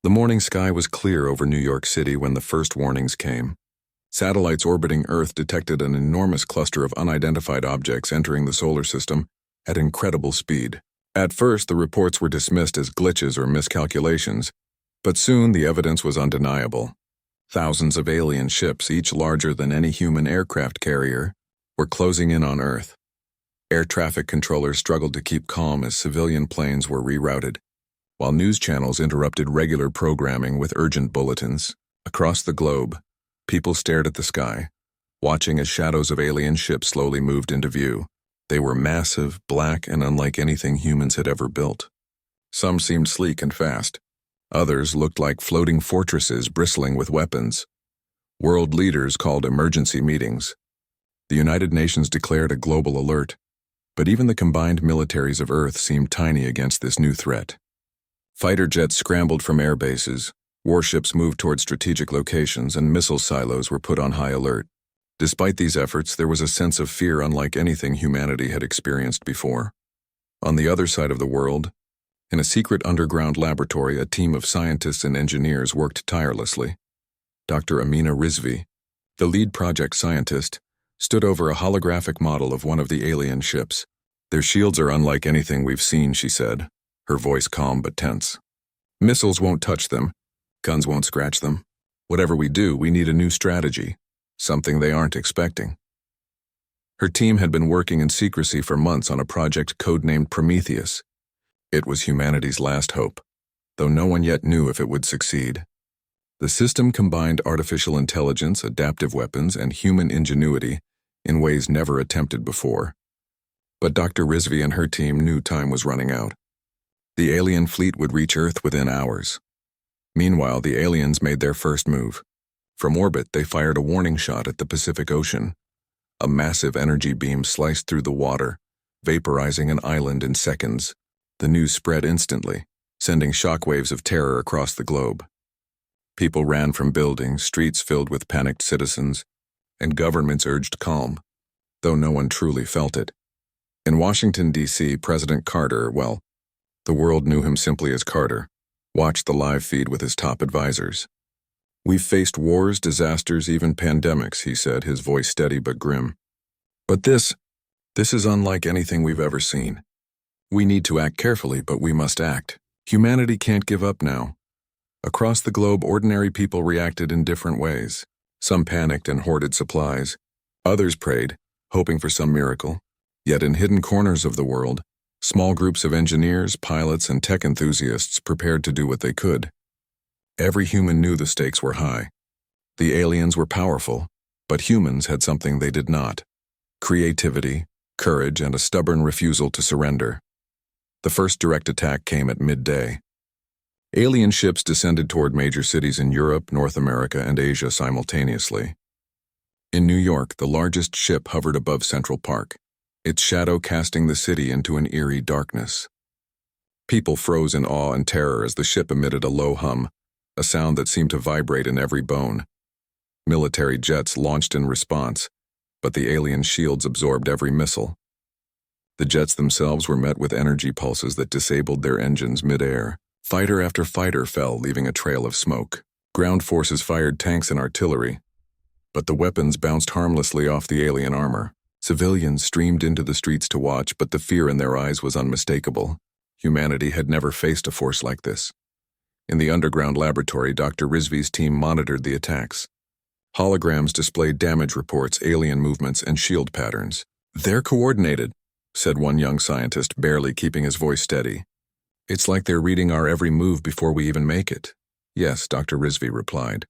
The morning sky was clear over New York City when the first warnings came. Satellites orbiting Earth detected an enormous cluster of unidentified objects entering the solar system at incredible speed. At first, the reports were dismissed as glitches or miscalculations, but soon the evidence was undeniable. Thousands of alien ships, each larger than any human aircraft carrier, were closing in on Earth. Air traffic controllers struggled to keep calm as civilian planes were rerouted, while news channels interrupted regular programming with urgent bulletins. Across the globe, people stared at the sky, watching as shadows of alien ships slowly moved into view. They were massive, black, and unlike anything humans had ever built. Some seemed sleek and fast. Others looked like floating fortresses bristling with weapons. World leaders called emergency meetings. The United Nations declared a global alert, but even the combined militaries of Earth seemed tiny against this new threat. Fighter jets scrambled from air bases, warships moved toward strategic locations, and missile silos were put on high alert. Despite these efforts, there was a sense of fear unlike anything humanity had experienced before. On the other side of the world, in a secret underground laboratory, a team of scientists and engineers worked tirelessly. Dr. Amina Rizvi, the lead project scientist, stood over a holographic model of one of the alien ships. "Their shields are unlike anything we've seen," she said, her voice calm but tense. "Missiles won't touch them. Guns won't scratch them. Whatever we do, we need a new strategy, something they aren't expecting." Her team had been working in secrecy for months on a project codenamed Prometheus. It was humanity's last hope, though no one yet knew if it would succeed. The system combined artificial intelligence, adaptive weapons, and human ingenuity in ways never attempted before. But Dr. Rizvi and her team knew time was running out. The alien fleet would reach Earth within hours. Meanwhile, the aliens made their first move. From orbit, they fired a warning shot at the Pacific Ocean. A massive energy beam sliced through the water, vaporizing an island in seconds. The news spread instantly, sending shockwaves of terror across the globe. People ran from buildings, streets filled with panicked citizens, and governments urged calm, though no one truly felt it. In Washington, D.C., President Carter, well, the world knew him simply as Carter, watched the live feed with his top advisors. "We've faced wars, disasters, even pandemics," he said, his voice steady but grim. "But this is unlike anything we've ever seen. We need to act carefully, but we must act. Humanity can't give up now." Across the globe, ordinary people reacted in different ways. Some panicked and hoarded supplies. Others prayed, hoping for some miracle. Yet in hidden corners of the world, small groups of engineers, pilots, and tech enthusiasts prepared to do what they could. Every human knew the stakes were high. The aliens were powerful, but humans had something they did not: creativity, courage, and a stubborn refusal to surrender. The first direct attack came at midday. Alien ships descended toward major cities in Europe, North America, and Asia simultaneously. In New York, the largest ship hovered above Central Park, its shadow casting the city into an eerie darkness. People froze in awe and terror as the ship emitted a low hum, a sound that seemed to vibrate in every bone. Military jets launched in response, but the alien shields absorbed every missile. The jets themselves were met with energy pulses that disabled their engines mid-air. Fighter after fighter fell, leaving a trail of smoke. Ground forces fired tanks and artillery, but the weapons bounced harmlessly off the alien armor. Civilians streamed into the streets to watch, but the fear in their eyes was unmistakable. Humanity had never faced a force like this. In the underground laboratory, Dr. Rizvi's team monitored the attacks. Holograms displayed damage reports, alien movements, and shield patterns. "They're coordinated," said one young scientist, barely keeping his voice steady. "It's like they're reading our every move before we even make it." "Yes," Dr. Rizvi replied.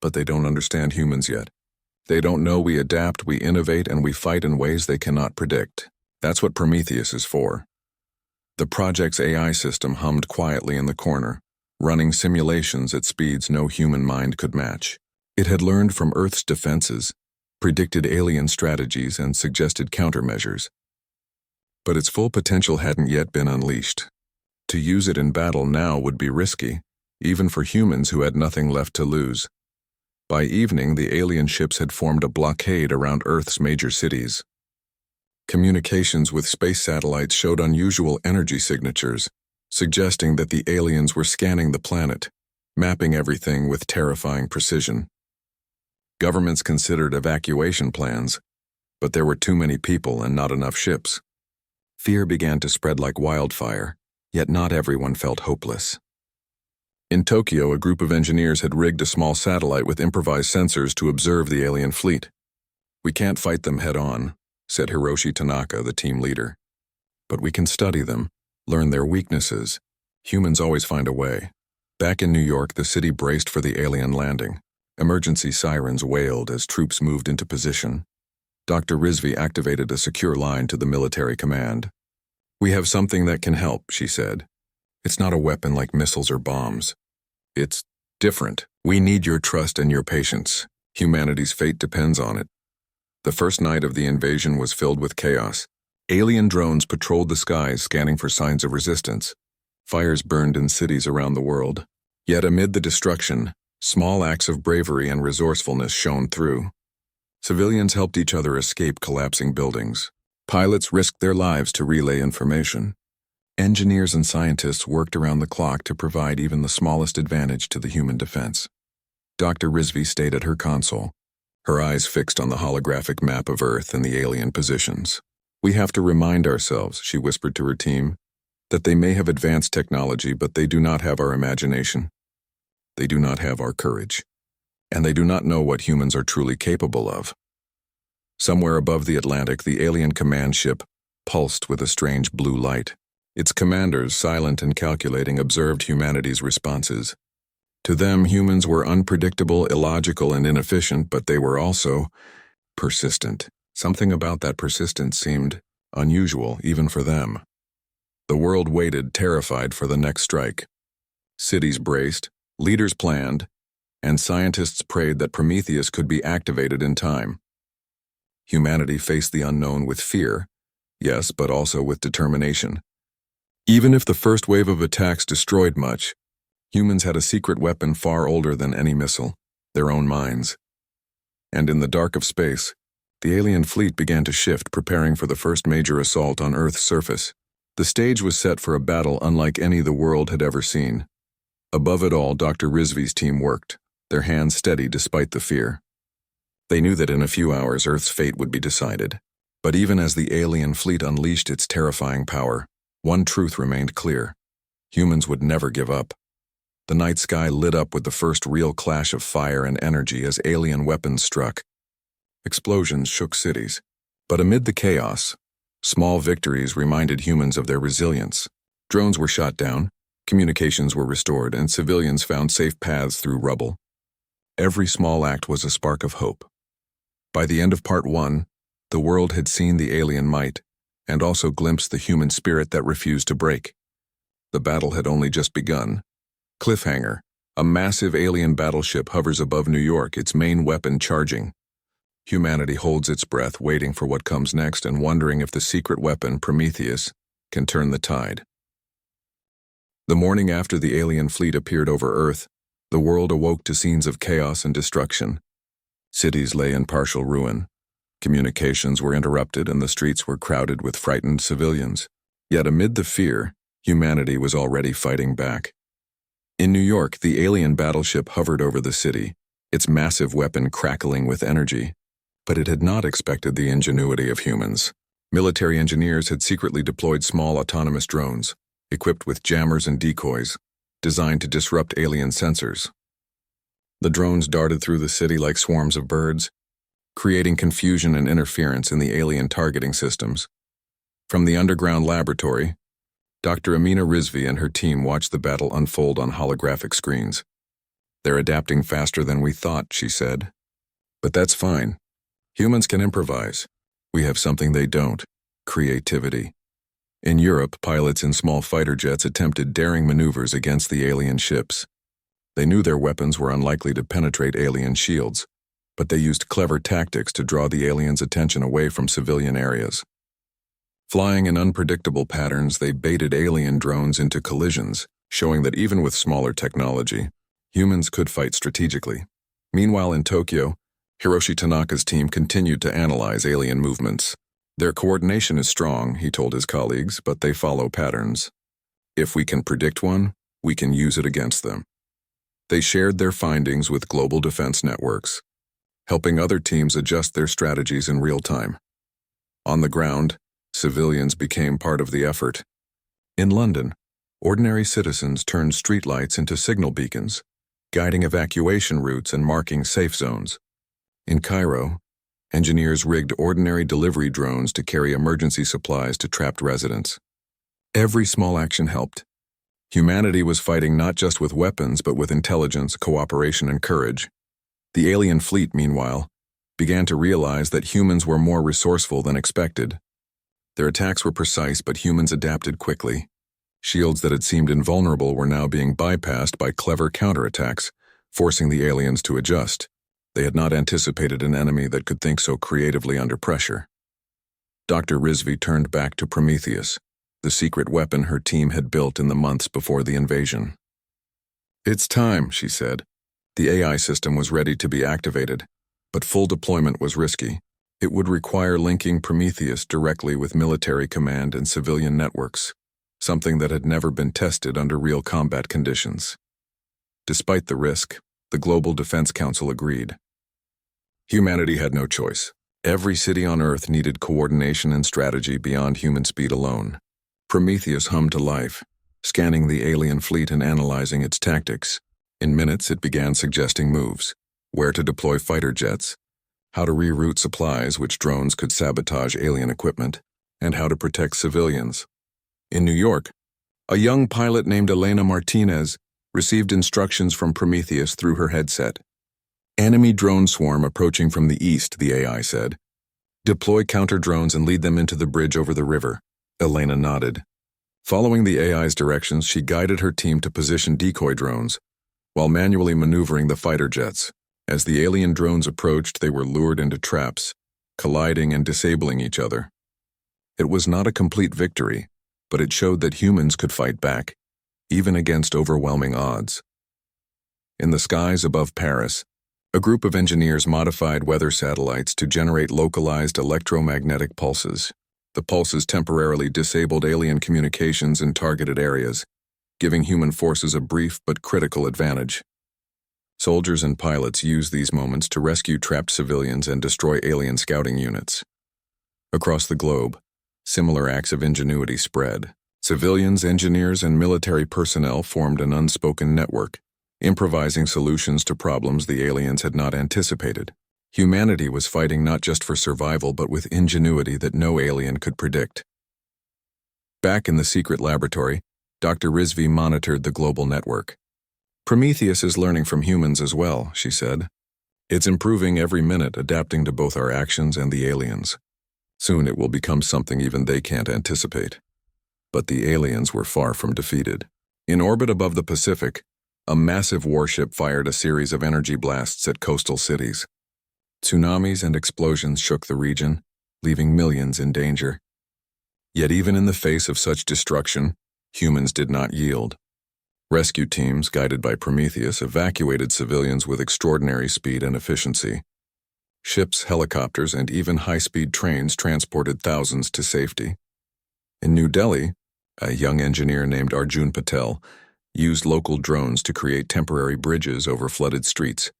"But they don't understand humans yet. They don't know we adapt, we innovate, and we fight in ways they cannot predict. That's what Prometheus is for." The project's AI system hummed quietly in the corner, running simulations at speeds no human mind could match. It had learned from Earth's defenses, predicted alien strategies, and suggested countermeasures. But its full potential hadn't yet been unleashed. To use it in battle now would be risky, even for humans who had nothing left to lose. By evening, the alien ships had formed a blockade around Earth's major cities. Communications with space satellites showed unusual energy signatures, suggesting that the aliens were scanning the planet. mapping everything with terrifying precision. Governments considered evacuation plans, but there were too many people and not enough ships. Fear began to spread like wildfire, yet not everyone felt hopeless. In Tokyo, a group of engineers had rigged a small satellite with improvised sensors to observe the alien fleet. "We can't fight them head-on," said Hiroshi Tanaka, the team leader. "But we can study them, learn their weaknesses. Humans always find a way." Back in New York, the city braced for the alien landing. Emergency sirens wailed as troops moved into position. Dr. Rizvi activated a secure line to the military command. "We have something that can help," she said. "It's not a weapon like missiles or bombs. It's different. We need your trust and your patience. Humanity's fate depends on it." The first night of the invasion was filled with chaos. Alien drones patrolled the skies, scanning for signs of resistance. Fires burned in cities around the world. Yet amid the destruction, small acts of bravery and resourcefulness shone through. Civilians helped each other escape collapsing buildings. Pilots risked their lives to relay information. Engineers and scientists worked around the clock to provide even the smallest advantage to the human defense. Dr. Rizvi stayed at her console, her eyes fixed on the holographic map of Earth and the alien positions. "We have to remind ourselves," she whispered to her team, "that they may have advanced technology, but they do not have our imagination. They do not have our courage. And they do not know what humans are truly capable of." Somewhere above the Atlantic, the alien command ship pulsed with a strange blue light. Its commanders, silent and calculating, observed humanity's responses. To them, humans were unpredictable, illogical, and inefficient, but they were also persistent. Something about that persistence seemed unusual, even for them. The world waited, terrified, for the next strike. Cities braced, leaders planned, and scientists prayed that Prometheus could be activated in time. Humanity faced the unknown with fear, yes, but also with determination. Even if the first wave of attacks destroyed much, humans had a secret weapon far older than any missile: their own minds. And in the dark of space, the alien fleet began to shift, preparing for the first major assault on Earth's surface. The stage was set for a battle unlike any the world had ever seen. Above it all, Dr. Rizvi's team worked, their hands steady despite the fear. They knew that in a few hours Earth's fate would be decided. But even as the alien fleet unleashed its terrifying power, one truth remained clear: humans would never give up. The night sky lit up with the first real clash of fire and energy as alien weapons struck. Explosions shook cities. But amid the chaos, small victories reminded humans of their resilience. Drones were shot down, communications were restored, and civilians found safe paths through rubble. Every small act was a spark of hope. By the end of Part 1, the world had seen the alien might, and also glimpsed the human spirit that refused to break. The battle had only just begun. Cliffhanger: a massive alien battleship hovers above New York, its main weapon charging. Humanity holds its breath, waiting for what comes next and wondering if the secret weapon, Prometheus, can turn the tide. The morning after the alien fleet appeared over Earth, the world awoke to scenes of chaos and destruction. Cities lay in partial ruin. Communications were interrupted and the streets were crowded with frightened civilians. Yet amid the fear, humanity was already fighting back. In New York, the alien battleship hovered over the city, its massive weapon crackling with energy. But it had not expected the ingenuity of humans. Military engineers had secretly deployed small autonomous drones, equipped with jammers and decoys, designed to disrupt alien sensors. The drones darted through the city like swarms of birds, creating confusion and interference in the alien targeting systems. From the underground laboratory, Dr. Amina Rizvi and her team watched the battle unfold on holographic screens. "They're adapting faster than we thought," she said. "But that's fine. Humans can improvise. We have something they don't: creativity." In Europe, pilots in small fighter jets attempted daring maneuvers against the alien ships. They knew their weapons were unlikely to penetrate alien shields, but they used clever tactics to draw the aliens' attention away from civilian areas. Flying in unpredictable patterns, they baited alien drones into collisions, showing that even with smaller technology, humans could fight strategically. Meanwhile, in Tokyo, Hiroshi Tanaka's team continued to analyze alien movements. "Their coordination is strong," he told his colleagues, "but they follow patterns. If we can predict one, we can use it against them." They shared their findings with global defense networks, helping other teams adjust their strategies in real time. On the ground, civilians became part of the effort. In London, ordinary citizens turned streetlights into signal beacons, guiding evacuation routes and marking safe zones. In Cairo, engineers rigged ordinary delivery drones to carry emergency supplies to trapped residents. Every small action helped. Humanity was fighting not just with weapons but with intelligence, cooperation, and courage. The alien fleet, meanwhile, began to realize that humans were more resourceful than expected. Their attacks were precise, but humans adapted quickly. Shields that had seemed invulnerable were now being bypassed by clever counterattacks, forcing the aliens to adjust. They had not anticipated an enemy that could think so creatively under pressure. Dr. Rizvi turned back to Prometheus, the secret weapon her team had built in the months before the invasion. "It's time," she said. The AI system was ready to be activated, but full deployment was risky. It would require linking Prometheus directly with military command and civilian networks, something that had never been tested under real combat conditions. Despite the risk, the Global Defense Council agreed. Humanity had no choice. Every city on Earth needed coordination and strategy beyond human speed alone. Prometheus hummed to life, scanning the alien fleet and analyzing its tactics. In minutes, it began suggesting moves: where to deploy fighter jets, how to reroute supplies which drones could sabotage alien equipment, and how to protect civilians. In New York, a young pilot named Elena Martinez received instructions from Prometheus through her headset. "Enemy drone swarm approaching from the east," the AI said. "Deploy counter-drones and lead them into the bridge over the river." Elena nodded. Following the AI's directions, she guided her team to position decoy drones, while manually maneuvering the fighter jets. As the alien drones approached, they were lured into traps, colliding and disabling each other. It was not a complete victory, but it showed that humans could fight back, even against overwhelming odds. In the skies above Paris, a group of engineers modified weather satellites to generate localized electromagnetic pulses. The pulses temporarily disabled alien communications in targeted areas, giving human forces a brief but critical advantage. Soldiers and pilots used these moments to rescue trapped civilians and destroy alien scouting units. Across the globe, similar acts of ingenuity spread. Civilians, engineers, and military personnel formed an unspoken network, improvising solutions to problems the aliens had not anticipated. Humanity was fighting not just for survival but with ingenuity that no alien could predict. Back in the secret laboratory, Dr. Rizvi monitored the global network. "Prometheus is learning from humans as well," she said. "It's improving every minute, adapting to both our actions and the aliens. Soon it will become something even they can't anticipate." But the aliens were far from defeated. In orbit above the Pacific, a massive warship fired a series of energy blasts at coastal cities. Tsunamis and explosions shook the region, leaving millions in danger. Yet even in the face of such destruction, humans did not yield. Rescue teams, guided by Prometheus, evacuated civilians with extraordinary speed and efficiency. Ships, helicopters, and even high-speed trains transported thousands to safety. In New Delhi, a young engineer named Arjun Patel used local drones to create temporary bridges over flooded streets,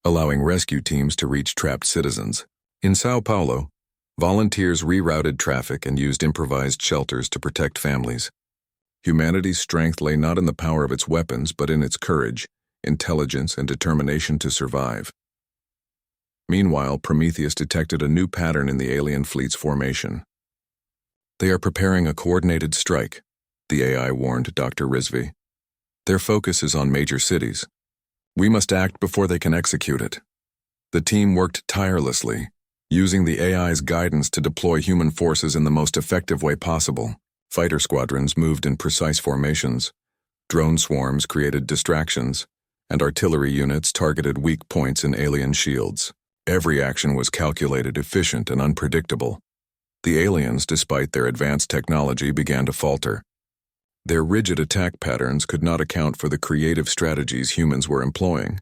allowing rescue teams to reach trapped citizens. In Sao Paulo, volunteers rerouted traffic and used improvised shelters to protect families. Humanity's strength lay not in the power of its weapons, but in its courage, intelligence, and determination to survive. Meanwhile, Prometheus detected a new pattern in the alien fleet's formation. "They are preparing a coordinated strike," the AI warned Dr. Rizvi. "Their focus is on major cities. We must act before they can execute it." The team worked tirelessly, using the AI's guidance to deploy human forces in the most effective way possible. Fighter squadrons moved in precise formations, drone swarms created distractions, and artillery units targeted weak points in alien shields. Every action was calculated, efficient, and unpredictable. The aliens, despite their advanced technology, began to falter. Their rigid attack patterns could not account for the creative strategies humans were employing.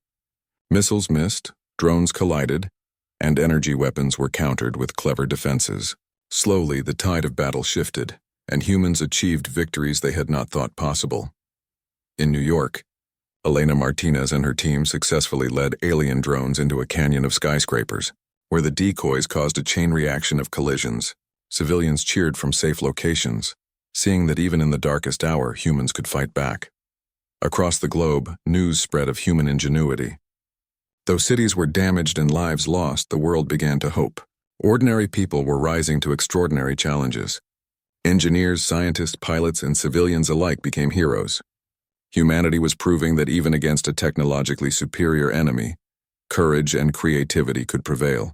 Missiles missed, drones collided, and energy weapons were countered with clever defenses. Slowly, the tide of battle shifted, and humans achieved victories they had not thought possible. In New York, Elena Martinez and her team successfully led alien drones into a canyon of skyscrapers, where the decoys caused a chain reaction of collisions. Civilians cheered from safe locations, seeing that even in the darkest hour, humans could fight back. Across the globe, news spread of human ingenuity. Though cities were damaged and lives lost, the world began to hope. Ordinary people were rising to extraordinary challenges. Engineers, scientists, pilots, and civilians alike became heroes. Humanity was proving that even against a technologically superior enemy, courage and creativity could prevail.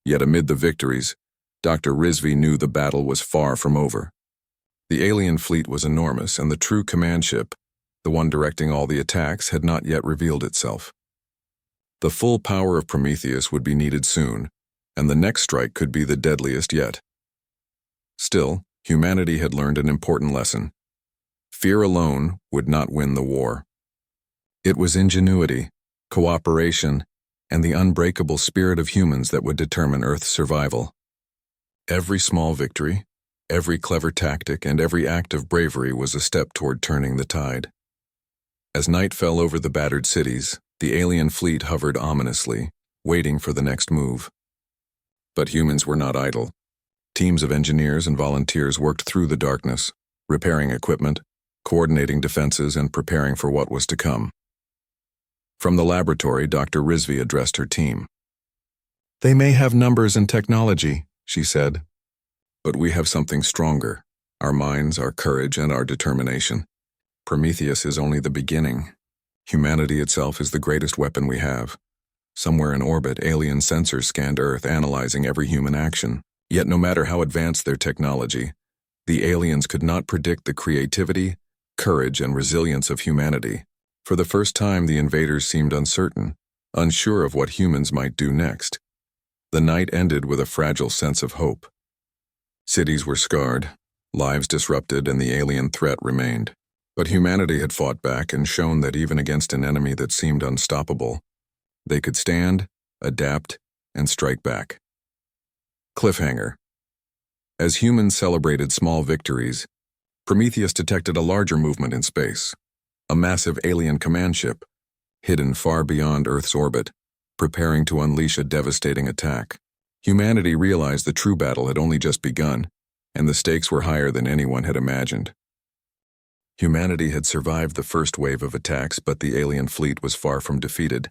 Yet amid the victories, Dr. Rizvi knew the battle was far from over. The alien fleet was enormous, and the true command ship, the one directing all the attacks, had not yet revealed itself. The full power of Prometheus would be needed soon, and the next strike could be the deadliest yet. Still, humanity had learned an important lesson. Fear alone would not win the war. It was ingenuity, cooperation, and the unbreakable spirit of humans that would determine Earth's survival. Every small victory, every clever tactic, and every act of bravery was a step toward turning the tide. As night fell over the battered cities, the alien fleet hovered ominously, waiting for the next move. But humans were not idle. Teams of engineers and volunteers worked through the darkness, repairing equipment, coordinating defenses, and preparing for what was to come. From the laboratory, Dr. Rizvi addressed her team. "They may have numbers and technology," she said, "but we have something stronger: our minds, our courage, and our determination. Prometheus is only the beginning. Humanity itself is the greatest weapon we have." Somewhere in orbit, alien sensors scanned Earth, analyzing every human action. Yet no matter how advanced their technology, the aliens could not predict the creativity, courage, and resilience of humanity. For the first time, the invaders seemed uncertain, unsure of what humans might do next. The night ended with a fragile sense of hope. Cities were scarred, lives disrupted, and the alien threat remained. But humanity had fought back and shown that even against an enemy that seemed unstoppable, they could stand, adapt, and strike back. Cliffhanger. As humans celebrated small victories, Prometheus detected a larger movement in space. A massive alien command ship, hidden far beyond Earth's orbit, preparing to unleash a devastating attack. Humanity realized the true battle had only just begun, and the stakes were higher than anyone had imagined. Humanity had survived the first wave of attacks, but the alien fleet was far from defeated.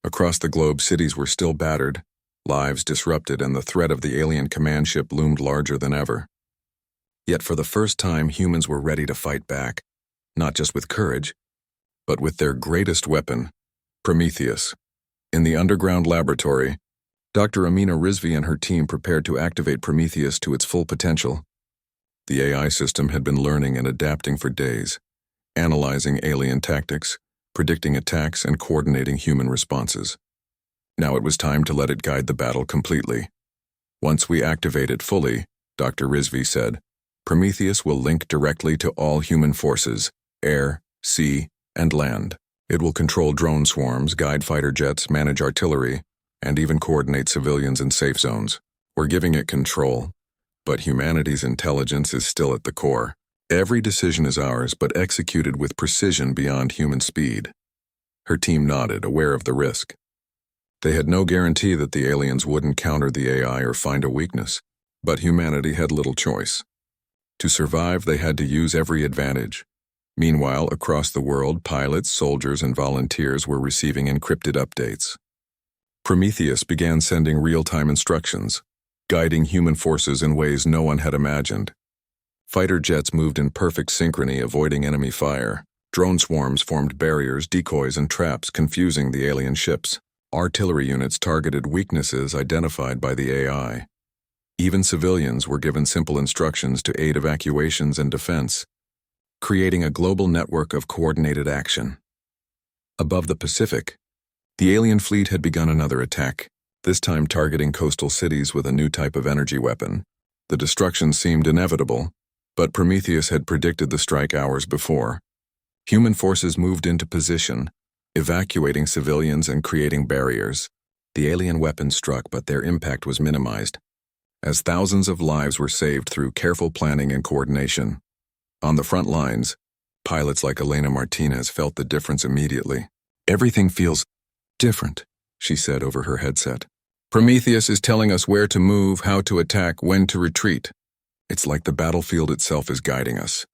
Across the globe, cities were still battered, lives disrupted, and the threat of the alien command ship loomed larger than ever. Yet for the first time, humans were ready to fight back, not just with courage, but with their greatest weapon, Prometheus. In the underground laboratory, Dr. Amina Rizvi and her team prepared to activate Prometheus to its full potential. The AI system had been learning and adapting for days, analyzing alien tactics, predicting attacks, and coordinating human responses. Now it was time to let it guide the battle completely. "Once we activate it fully," Dr. Rizvi said, "Prometheus will link directly to all human forces, air, sea, and land. It will control drone swarms, guide fighter jets, manage artillery, and even coordinate civilians in safe zones. We're giving it control, but humanity's intelligence is still at the core. Every decision is ours, but executed with precision beyond human speed." Her team nodded, aware of the risk. They had no guarantee that the aliens wouldn't counter the AI or find a weakness, but humanity had little choice. To survive, they had to use every advantage. Meanwhile, across the world, pilots, soldiers, and volunteers were receiving encrypted updates. Prometheus began sending real-time instructions, guiding human forces in ways no one had imagined. Fighter jets moved in perfect synchrony, avoiding enemy fire. Drone swarms formed barriers, decoys, and traps, confusing the alien ships. Artillery units targeted weaknesses identified by the AI. Even civilians were given simple instructions to aid evacuations and defense, creating a global network of coordinated action. Above the Pacific, the alien fleet had begun another attack, this time targeting coastal cities with a new type of energy weapon. The destruction seemed inevitable, but Prometheus had predicted the strike hours before. Human forces moved into position, evacuating civilians and creating barriers. The alien weapons struck, but their impact was minimized, as thousands of lives were saved through careful planning and coordination. On the front lines, Pilots like Elena Martinez felt the difference immediately. "Everything feels different," she said over her headset. "Prometheus is telling us where to move, how to attack, when to retreat. It's like the battlefield itself is guiding us."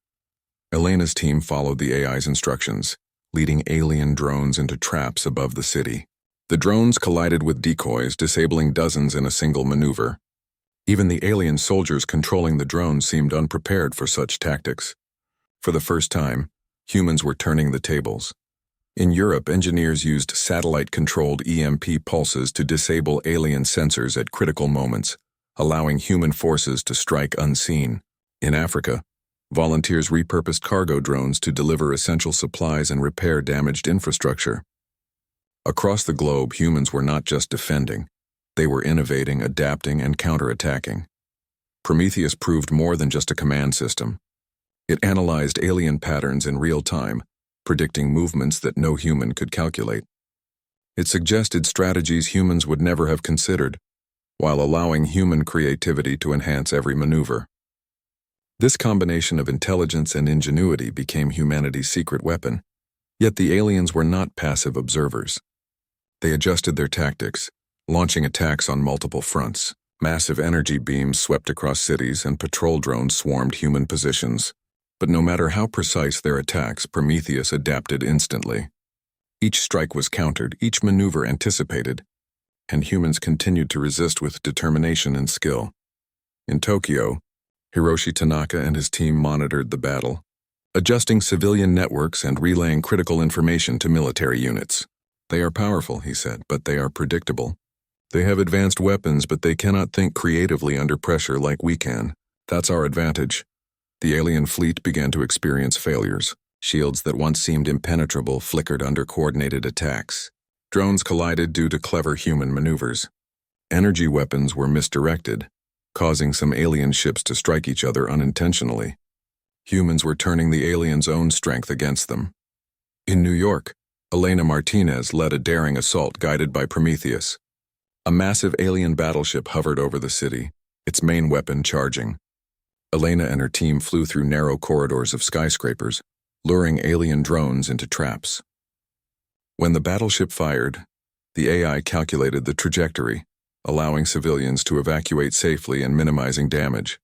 Elena's team followed the AI's instructions, leading alien drones into traps above the city. The drones collided with decoys, disabling dozens in a single maneuver. Even the alien soldiers controlling the drones seemed unprepared for such tactics. For the first time, humans were turning the tables. In Europe, engineers used satellite-controlled EMP pulses to disable alien sensors at critical moments, allowing human forces to strike unseen. In Africa, volunteers repurposed cargo drones to deliver essential supplies and repair damaged infrastructure. Across the globe, humans were not just defending. They were innovating, adapting, and counterattacking. Prometheus proved more than just a command system. It analyzed alien patterns in real time, predicting movements that no human could calculate. It suggested strategies humans would never have considered, while allowing human creativity to enhance every maneuver. This combination of intelligence and ingenuity became humanity's secret weapon, yet the aliens were not passive observers. They adjusted their tactics, launching attacks on multiple fronts. Massive energy beams swept across cities and patrol drones swarmed human positions. But no matter how precise their attacks, Prometheus adapted instantly. Each strike was countered, each maneuver anticipated, and humans continued to resist with determination and skill. In Tokyo, Hiroshi Tanaka and his team monitored the battle, adjusting civilian networks and relaying critical information to military units. "They are powerful," he said, "but they are predictable. They have advanced weapons, but they cannot think creatively under pressure like we can. That's our advantage." The alien fleet began to experience failures. Shields that once seemed impenetrable flickered under coordinated attacks. Drones collided due to clever human maneuvers. Energy weapons were misdirected, causing some alien ships to strike each other unintentionally. Humans were turning the aliens' own strength against them. In New York, Elena Martinez led a daring assault guided by Prometheus. A massive alien battleship hovered over the city, its main weapon charging. Elena and her team flew through narrow corridors of skyscrapers, luring alien drones into traps. When the battleship fired, the AI calculated the trajectory, allowing civilians to evacuate safely and minimizing damage.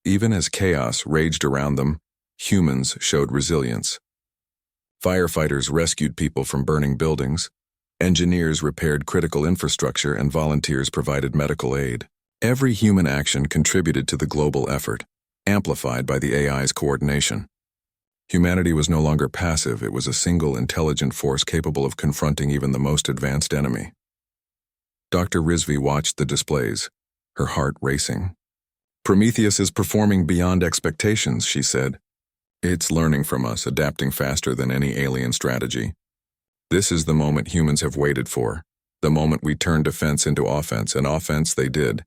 Even as chaos raged around them, humans showed resilience. Firefighters rescued people from burning buildings, engineers repaired critical infrastructure, and volunteers provided medical aid. Every human action contributed to the global effort, amplified by the AI's coordination. Humanity was no longer passive, it was a single intelligent force capable of confronting even the most advanced enemy. Dr. Rizvi watched the displays, her heart racing. "Prometheus is performing beyond expectations," she said. "It's learning from us, adapting faster than any alien strategy. This is the moment humans have waited for, the moment we turn defense into offense, and offense they did."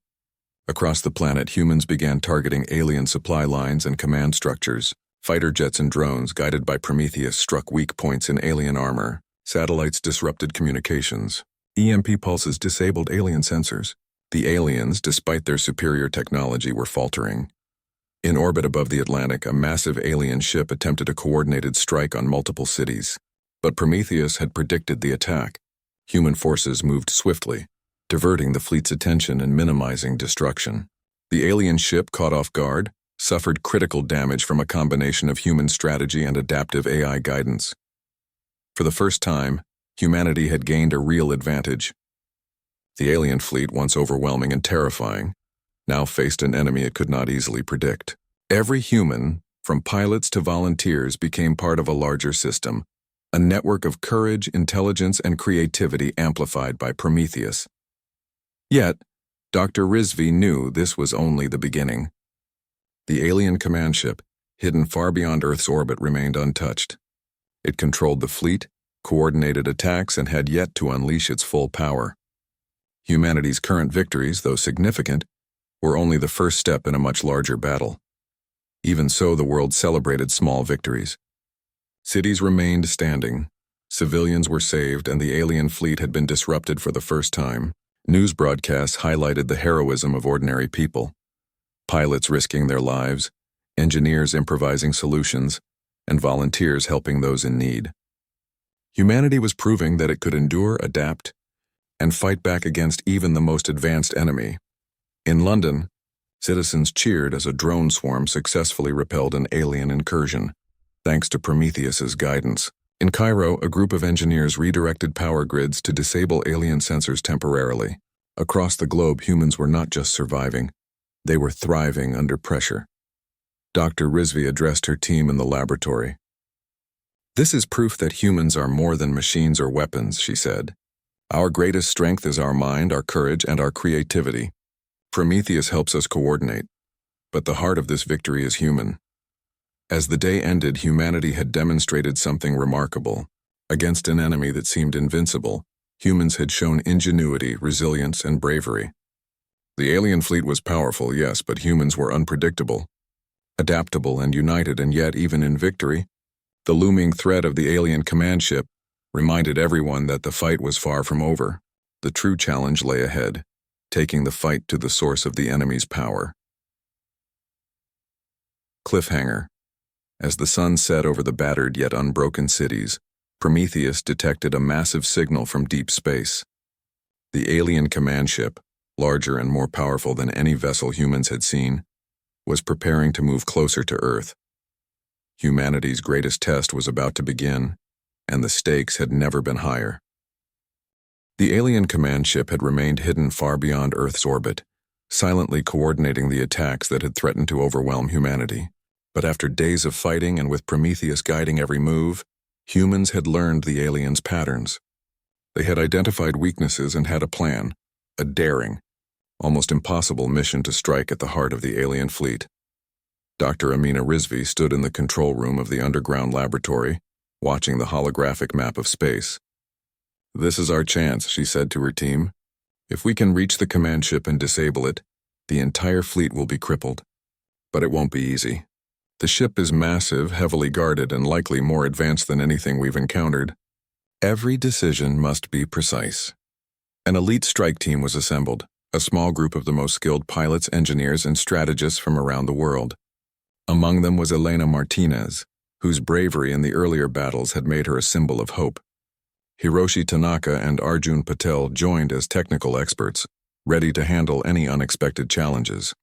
Across the planet, humans began targeting alien supply lines and command structures. Fighter jets and drones, guided by Prometheus, struck weak points in alien armor. Satellites disrupted communications. EMP pulses disabled alien sensors. The aliens, despite their superior technology, were faltering. In orbit above the Atlantic, a massive alien ship attempted a coordinated strike on multiple cities. But Prometheus had predicted the attack. Human forces moved swiftly, diverting the fleet's attention and minimizing destruction. The alien ship, caught off guard, suffered critical damage from a combination of human strategy and adaptive AI guidance. For the first time, humanity had gained a real advantage. The alien fleet, once overwhelming and terrifying, now faced an enemy it could not easily predict. Every human, from pilots to volunteers, became part of a larger system, a network of courage, intelligence, and creativity amplified by Prometheus. Yet, Dr. Rizvi knew this was only the beginning. The alien command ship, hidden far beyond Earth's orbit, remained untouched. It controlled the fleet, coordinated attacks, and had yet to unleash its full power. Humanity's current victories, though significant, were only the first step in a much larger battle. Even so, the world celebrated small victories. Cities remained standing, civilians were saved, and the alien fleet had been disrupted for the first time. News broadcasts highlighted the heroism of ordinary people. Pilots risking their lives, engineers improvising solutions, and volunteers helping those in need. Humanity was proving that it could endure, adapt, and fight back against even the most advanced enemy. In London, citizens cheered as a drone swarm successfully repelled an alien incursion, thanks to Prometheus's guidance. In Cairo, a group of engineers redirected power grids to disable alien sensors temporarily. Across the globe, humans were not just surviving, they were thriving under pressure. Dr. Rizvi addressed her team in the laboratory. "This is proof that humans are more than machines or weapons," she said. "Our greatest strength is our mind, our courage, and our creativity. Prometheus helps us coordinate, but the heart of this victory is human." As the day ended, humanity had demonstrated something remarkable. Against an enemy that seemed invincible, humans had shown ingenuity, resilience, and bravery. The alien fleet was powerful, yes, but humans were unpredictable, adaptable, and united, and yet, even in victory, the looming threat of the alien command ship reminded everyone that the fight was far from over. The true challenge lay ahead, taking the fight to the source of the enemy's power. Cliffhanger. As the sun set over the battered yet unbroken cities, Prometheus detected a massive signal from deep space. The alien command ship, larger and more powerful than any vessel humans had seen, was preparing to move closer to Earth. Humanity's greatest test was about to begin, and the stakes had never been higher. The alien command ship had remained hidden far beyond Earth's orbit, silently coordinating the attacks that had threatened to overwhelm humanity. But after days of fighting and with Prometheus guiding every move, humans had learned the aliens' patterns. They had identified weaknesses and had a plan, a daring, almost impossible mission to strike at the heart of the alien fleet. Dr. Amina Rizvi stood in the control room of the underground laboratory, watching the holographic map of space. "This is our chance," she said to her team. "If we can reach the command ship and disable it, the entire fleet will be crippled. But it won't be easy. The ship is massive, heavily guarded, and likely more advanced than anything we've encountered. Every decision must be precise." An elite strike team was assembled, a small group of the most skilled pilots, engineers, and strategists from around the world. Among them was Elena Martinez, whose bravery in the earlier battles had made her a symbol of hope. Hiroshi Tanaka and Arjun Patel joined as technical experts, ready to handle any unexpected challenges.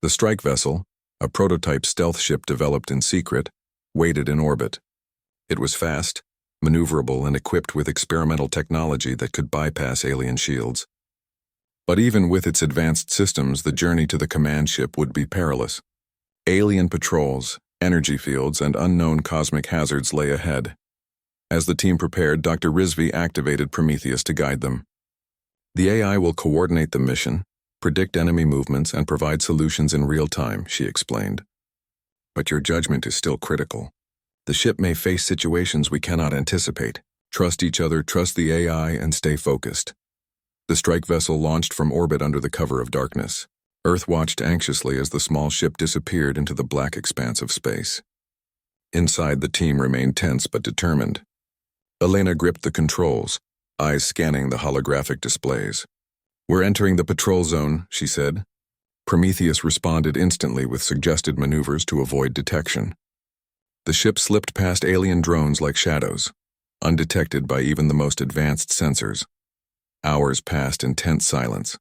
The strike vessel, a prototype stealth ship developed in secret, waited in orbit. It was fast, maneuverable, and equipped with experimental technology that could bypass alien shields. But even with its advanced systems, the journey to the command ship would be perilous. Alien patrols, energy fields, and unknown cosmic hazards lay ahead. As the team prepared, Dr. Rizvi activated Prometheus to guide them. "The AI will coordinate the mission, predict enemy movements, and provide solutions in real time," she explained. "But your judgment is still critical. The ship may face situations we cannot anticipate. Trust each other, trust the AI, and stay focused." The strike vessel launched from orbit under the cover of darkness. Earth watched anxiously as the small ship disappeared into the black expanse of space. Inside, the team remained tense but determined. Elena gripped the controls, eyes scanning the holographic displays. "We're entering the patrol zone," she said. Prometheus responded instantly with suggested maneuvers to avoid detection. The ship slipped past alien drones like shadows, undetected by even the most advanced sensors. Hours passed in tense silence.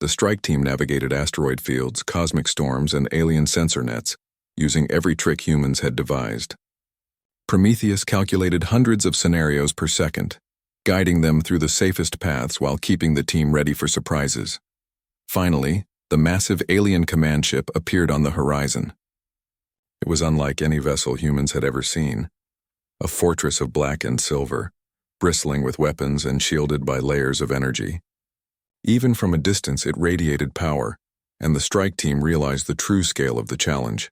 The strike team navigated asteroid fields, cosmic storms, and alien sensor nets, using every trick humans had devised. Prometheus calculated hundreds of scenarios per second, guiding them through the safest paths while keeping the team ready for surprises. Finally, the massive alien command ship appeared on the horizon. It was unlike any vessel humans had ever seen, a fortress of black and silver, bristling with weapons and shielded by layers of energy. Even from a distance, it radiated power, and the strike team realized the true scale of the challenge.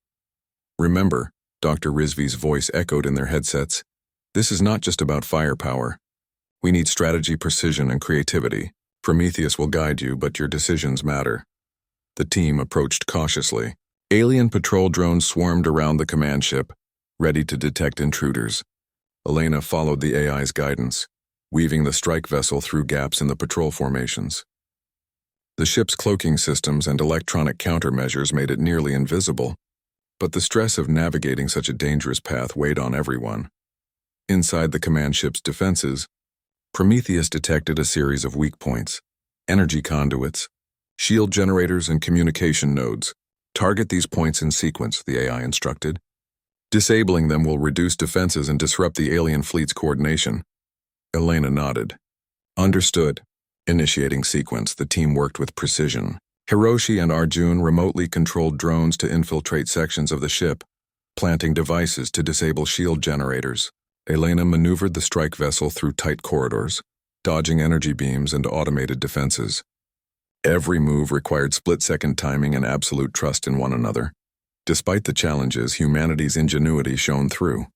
"Remember," Dr. Rizvi's voice echoed in their headsets, "this is not just about firepower. We need strategy, precision, and creativity. Prometheus will guide you, but your decisions matter." The team approached cautiously. Alien patrol drones swarmed around the command ship, ready to detect intruders. Elena followed the AI's guidance, weaving the strike vessel through gaps in the patrol formations. The ship's cloaking systems and electronic countermeasures made it nearly invisible, But the stress of navigating such a dangerous path weighed on everyone. Inside the command ship's defenses, Prometheus detected a series of weak points: energy conduits, shield generators, and communication nodes. Target these points in sequence, the AI instructed. Disabling them will reduce defenses and disrupt the alien fleet's coordination. Elena nodded. Understood. Initiating sequence, the team worked with precision. Hiroshi and Arjun remotely controlled drones to infiltrate sections of the ship, planting devices to disable shield generators. Elena maneuvered the strike vessel through tight corridors, dodging energy beams and automated defenses. Every move required split-second timing and absolute trust in one another. Despite the challenges, humanity's ingenuity shone through.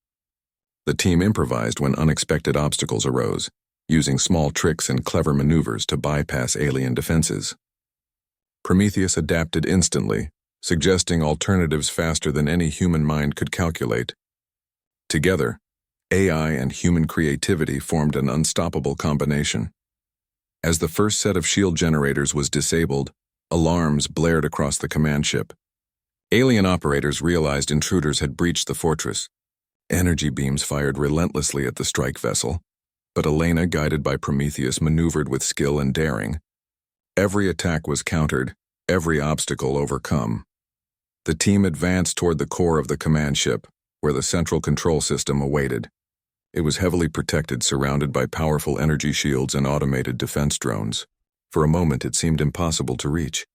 The team improvised when unexpected obstacles arose, using small tricks and clever maneuvers to bypass alien defenses. Prometheus adapted instantly, suggesting alternatives faster than any human mind could calculate. Together, AI and human creativity formed an unstoppable combination. As the first set of shield generators was disabled, alarms blared across the command ship. Alien operators realized intruders had breached the fortress. Energy beams fired relentlessly at the strike vessel, but Elena, guided by Prometheus, maneuvered with skill and daring. Every attack was countered, every obstacle overcome. The team advanced toward the core of the command ship, where the central control system awaited. It was heavily protected, surrounded by powerful energy shields and automated defense drones. For a moment, it seemed impossible to reach.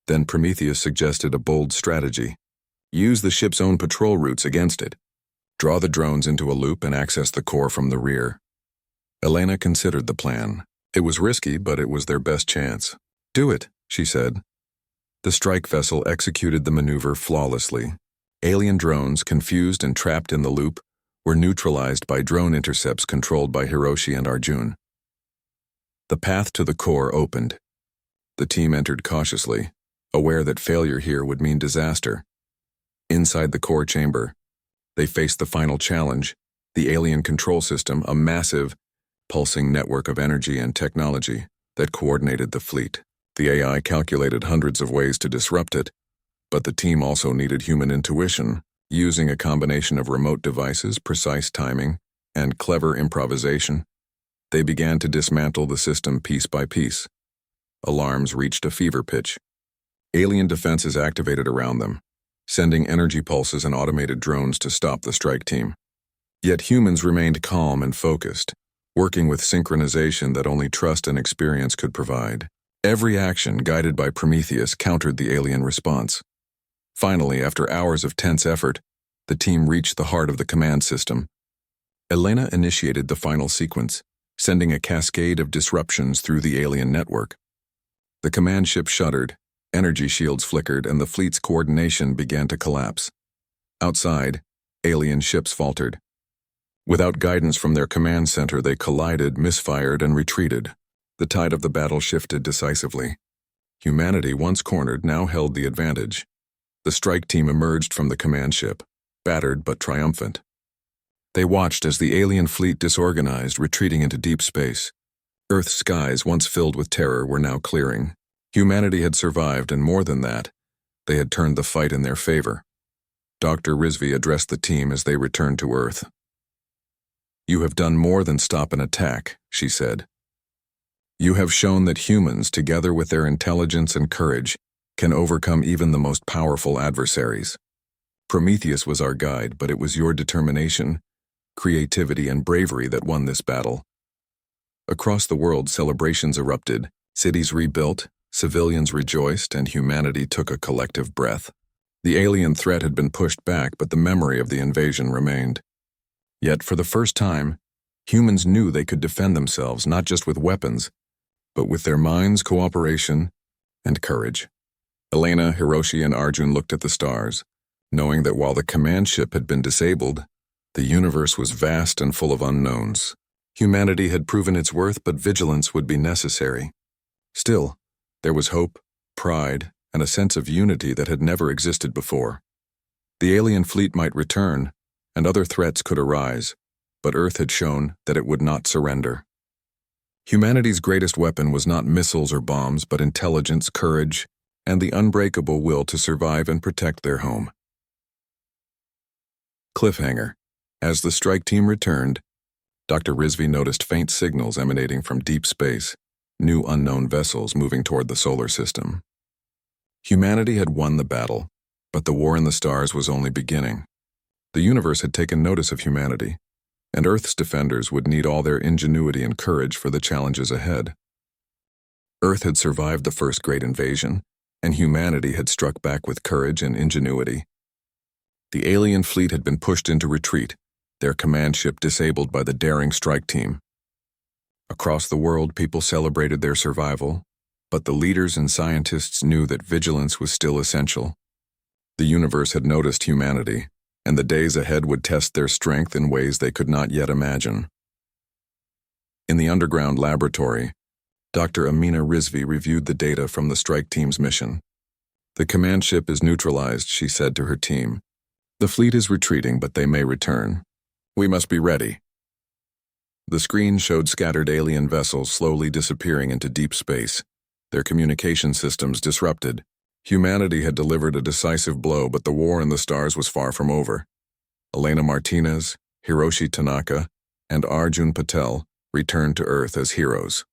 Then Prometheus suggested a bold strategy. Use the ship's own patrol routes against it. Draw the drones into a loop and access the core from the rear. Elena considered the plan. It was risky, but it was their best chance. Do it, she said. The strike vessel executed the maneuver flawlessly. Alien drones, confused and trapped in the loop, were neutralized by drone intercepts controlled by Hiroshi and Arjun. The path to the core opened. The team entered cautiously, aware that failure here would mean disaster. Inside the core chamber, they faced the final challenge: the alien control system, a massive, pulsing network of energy and technology that coordinated the fleet. The AI calculated hundreds of ways to disrupt it, but the team also needed human intuition. Using a combination of remote devices, precise timing, and clever improvisation, they began to dismantle the system piece by piece. Alarms reached a fever pitch. Alien defenses activated around them, sending energy pulses and automated drones to stop the strike team. Yet humans remained calm and focused, working with synchronization that only trust and experience could provide. Every action, guided by Prometheus, countered the alien response. Finally, after hours of tense effort, the team reached the heart of the command system. Elena initiated the final sequence, sending a cascade of disruptions through the alien network. The command ship shuddered, energy shields flickered, and the fleet's coordination began to collapse. Outside, alien ships faltered. Without guidance from their command center, they collided, misfired, and retreated. The tide of the battle shifted decisively. Humanity, once cornered, now held the advantage. The strike team emerged from the command ship, battered but triumphant. They watched as the alien fleet disorganized, retreating into deep space. Earth's skies, once filled with terror, were now clearing. Humanity had survived, and more than that, they had turned the fight in their favor. Dr. Rizvi addressed the team as they returned to Earth. "You have done more than stop an attack," she said. "You have shown that humans, together with their intelligence and courage, can overcome even the most powerful adversaries. Prometheus was our guide, but it was your determination, creativity, and bravery that won this battle." Across the world, celebrations erupted, cities rebuilt, civilians rejoiced, and humanity took a collective breath. The alien threat had been pushed back, but the memory of the invasion remained. Yet, for the first time, humans knew they could defend themselves not just with weapons, but with their minds, cooperation, and courage. Elena, Hiroshi, and Arjun looked at the stars, knowing that while the command ship had been disabled, the universe was vast and full of unknowns. Humanity had proven its worth, but vigilance would be necessary. Still, there was hope, pride, and a sense of unity that had never existed before. The alien fleet might return, and other threats could arise, but Earth had shown that it would not surrender. Humanity's greatest weapon was not missiles or bombs, but intelligence, courage, and the unbreakable will to survive and protect their home. Cliffhanger. As the strike team returned, Dr. Rizvi noticed faint signals emanating from deep space, new unknown vessels moving toward the solar system. Humanity had won the battle, but the war in the stars was only beginning. The universe had taken notice of humanity, and Earth's defenders would need all their ingenuity and courage for the challenges ahead. Earth had survived the first great invasion, and humanity had struck back with courage and ingenuity. The alien fleet had been pushed into retreat, their command ship disabled by the daring strike team. Across the world, people celebrated their survival, but the leaders and scientists knew that vigilance was still essential. The universe had noticed humanity, and the days ahead would test their strength in ways they could not yet imagine. In the underground laboratory, Dr. Amina Rizvi reviewed the data from the strike team's mission. "The command ship is neutralized," she said to her team. "The fleet is retreating, but they may return. We must be ready." The screen showed scattered alien vessels slowly disappearing into deep space, their communication systems disrupted. Humanity had delivered a decisive blow, but the war in the stars was far from over. Elena Martinez, Hiroshi Tanaka, and Arjun Patel returned to Earth as heroes.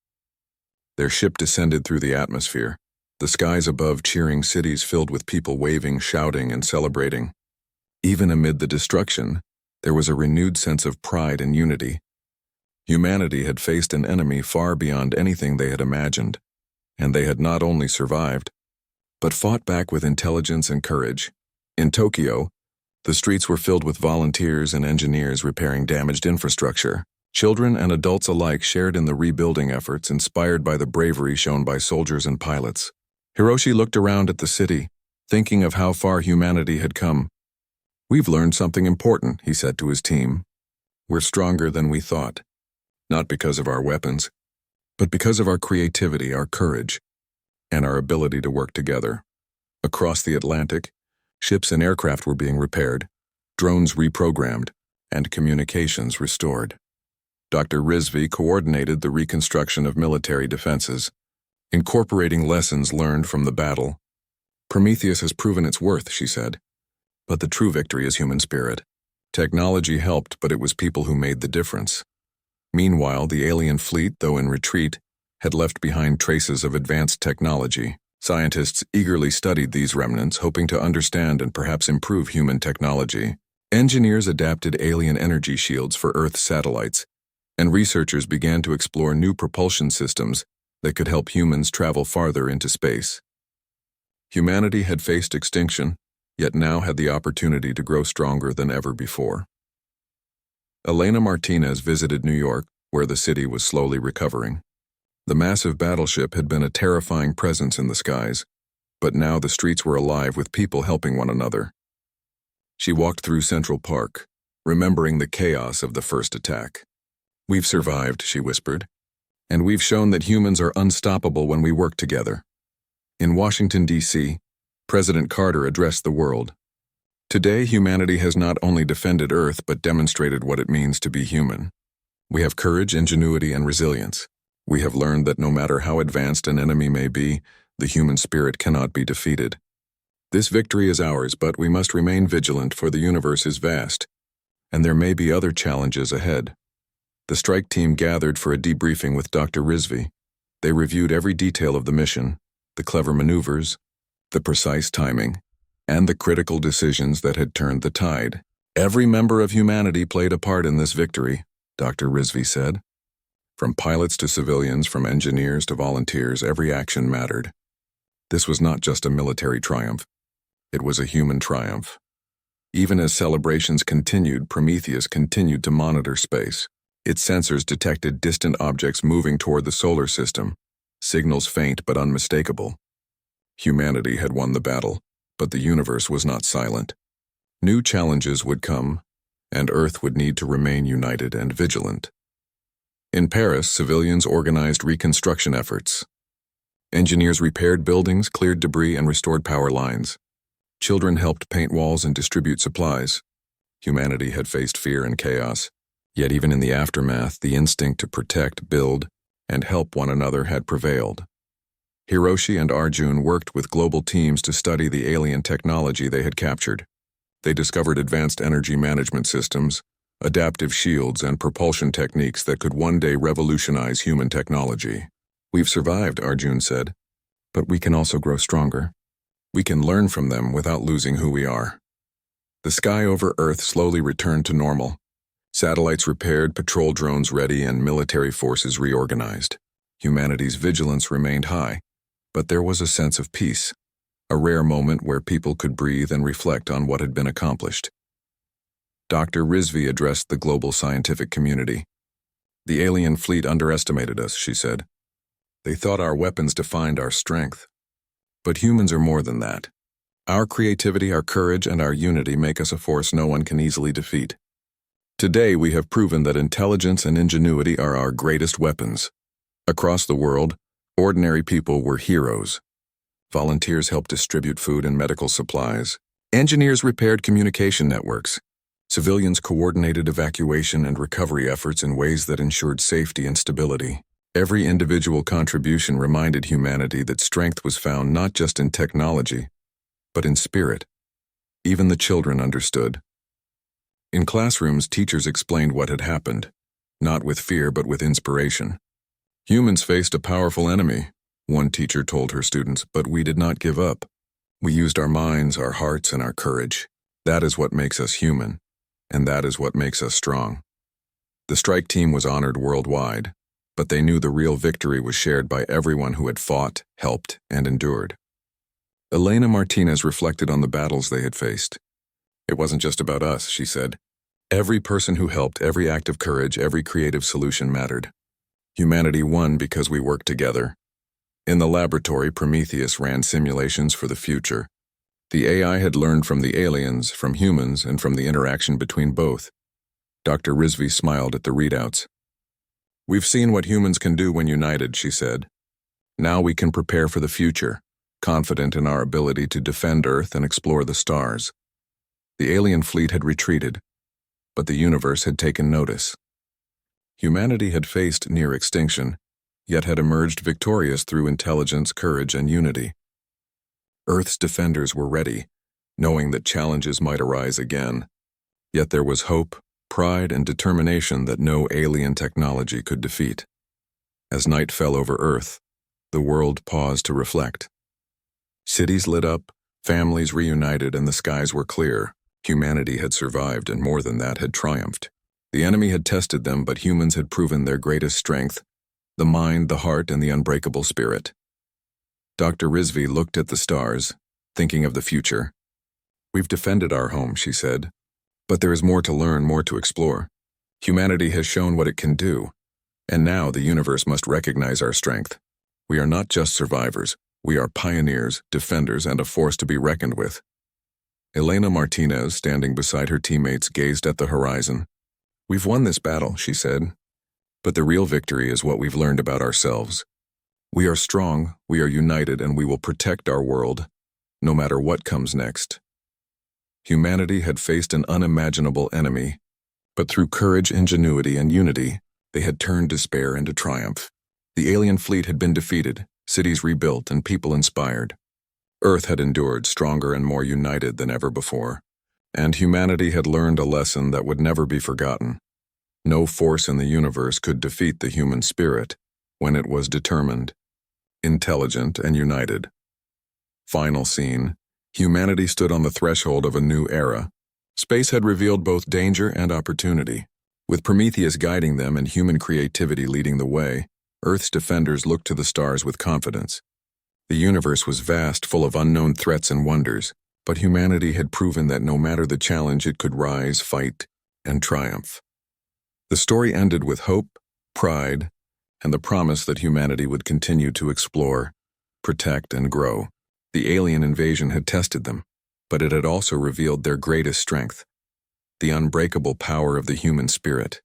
Their ship descended through the atmosphere, the skies above cheering, cities filled with people waving, shouting, and celebrating. Even amid the destruction, there was a renewed sense of pride and unity. Humanity had faced an enemy far beyond anything they had imagined, and they had not only survived, but fought back with intelligence and courage. In Tokyo, the streets were filled with volunteers and engineers repairing damaged infrastructure. Children and adults alike shared in the rebuilding efforts, inspired by the bravery shown by soldiers and pilots. Hiroshi looked around at the city, thinking of how far humanity had come. "We've learned something important," he said to his team. "We're stronger than we thought, not because of our weapons, but because of our creativity, our courage, and our ability to work together." Across the Atlantic, ships and aircraft were being repaired, drones reprogrammed, and communications restored. Dr. Rizvi coordinated the reconstruction of military defenses, incorporating lessons learned from the battle. "Prometheus has proven its worth," she said, "but the true victory is human spirit. Technology helped, but it was people who made the difference." Meanwhile, the alien fleet, though in retreat, had left behind traces of advanced technology. Scientists eagerly studied these remnants, hoping to understand and perhaps improve human technology. Engineers adapted alien energy shields for Earth satellites, and researchers began to explore new propulsion systems that could help humans travel farther into space. Humanity had faced extinction, yet now had the opportunity to grow stronger than ever before. Elena Martinez visited New York, where the city was slowly recovering. The massive battleship had been a terrifying presence in the skies, but now the streets were alive with people helping one another. She walked through Central Park, remembering the chaos of the first attack. "We've survived," she whispered, "and we've shown that humans are unstoppable when we work together." In Washington, D.C., President Carter addressed the world. "Today, humanity has not only defended Earth but demonstrated what it means to be human. We have courage, ingenuity, and resilience. We have learned that no matter how advanced an enemy may be, the human spirit cannot be defeated. This victory is ours, but we must remain vigilant, for the universe is vast, and there may be other challenges ahead." The strike team gathered for a debriefing with Dr. Rizvi. They reviewed every detail of the mission, the clever maneuvers, the precise timing, and the critical decisions that had turned the tide. "Every member of humanity played a part in this victory," Dr. Rizvi said. "From pilots to civilians, from engineers to volunteers, every action mattered. This was not just a military triumph. It was a human triumph." Even as celebrations continued, Prometheus continued to monitor space. Its sensors detected distant objects moving toward the solar system, signals faint but unmistakable. Humanity had won the battle, but the universe was not silent. New challenges would come, and Earth would need to remain united and vigilant. In Paris, civilians organized reconstruction efforts. Engineers repaired buildings, cleared debris, and restored power lines. Children helped paint walls and distribute supplies. Humanity had faced fear and chaos, yet even in the aftermath, the instinct to protect, build, and help one another had prevailed. Hiroshi and Arjun worked with global teams to study the alien technology they had captured. They discovered advanced energy management systems, adaptive shields, and propulsion techniques that could one day revolutionize human technology. "We've survived," Arjun said, "but we can also grow stronger. We can learn from them without losing who we are." The sky over Earth slowly returned to normal. Satellites repaired, patrol drones ready, and military forces reorganized. Humanity's vigilance remained high, but there was a sense of peace, a rare moment where people could breathe and reflect on what had been accomplished. Dr. Rizvi addressed the global scientific community. "The alien fleet underestimated us," she said. "They thought our weapons defined our strength. But humans are more than that. Our creativity, our courage, and our unity make us a force no one can easily defeat. Today we have proven that intelligence and ingenuity are our greatest weapons." Across the world, ordinary people were heroes. Volunteers helped distribute food and medical supplies. Engineers repaired communication networks. Civilians coordinated evacuation and recovery efforts in ways that ensured safety and stability. Every individual contribution reminded humanity that strength was found not just in technology, but in spirit. Even the children understood. In classrooms, teachers explained what had happened, not with fear but with inspiration. "Humans faced a powerful enemy," one teacher told her students, "but we did not give up. We used our minds, our hearts, and our courage. That is what makes us human, and that is what makes us strong." The strike team was honored worldwide, but they knew the real victory was shared by everyone who had fought, helped, and endured. Elena Martinez reflected on the battles they had faced. "It wasn't just about us," she said. "Every person who helped, every act of courage, every creative solution mattered. Humanity won because we worked together." In the laboratory, Prometheus ran simulations for the future. The AI had learned from the aliens, from humans, and from the interaction between both. Dr. Rizvi smiled at the readouts. "We've seen what humans can do when united," she said. "Now we can prepare for the future, confident in our ability to defend Earth and explore the stars." The alien fleet had retreated, but the universe had taken notice. Humanity had faced near extinction, yet had emerged victorious through intelligence, courage, and unity. Earth's defenders were ready, knowing that challenges might arise again. Yet there was hope, pride, and determination that no alien technology could defeat. As night fell over Earth, the world paused to reflect. Cities lit up, families reunited, and the skies were clear. Humanity had survived, and more than that, had triumphed. The enemy had tested them, but humans had proven their greatest strength: the mind, the heart, and the unbreakable spirit. Dr. Rizvi looked at the stars, thinking of the future. "We've defended our home," she said, "but there is more to learn, more to explore. Humanity has shown what it can do, and now the universe must recognize our strength. We are not just survivors, we are pioneers, defenders, and a force to be reckoned with." Elena Martinez, standing beside her teammates, gazed at the horizon. "We've won this battle," she said, "but the real victory is what we've learned about ourselves. We are strong, we are united, and we will protect our world, no matter what comes next." Humanity had faced an unimaginable enemy, but through courage, ingenuity, and unity, they had turned despair into triumph. The alien fleet had been defeated, cities rebuilt, and people inspired. Earth had endured, stronger and more united than ever before, and humanity had learned a lesson that would never be forgotten. No force in the universe could defeat the human spirit when it was determined, intelligent, and united. Final scene. Humanity stood on the threshold of a new era. Space had revealed both danger and opportunity. With Prometheus guiding them and human creativity leading the way, Earth's defenders looked to the stars with confidence. The universe was vast, full of unknown threats and wonders, but humanity had proven that no matter the challenge, it could rise, fight, and triumph. The story ended with hope, pride, and the promise that humanity would continue to explore, protect, and grow. The alien invasion had tested them, but it had also revealed their greatest strength: the unbreakable power of the human spirit.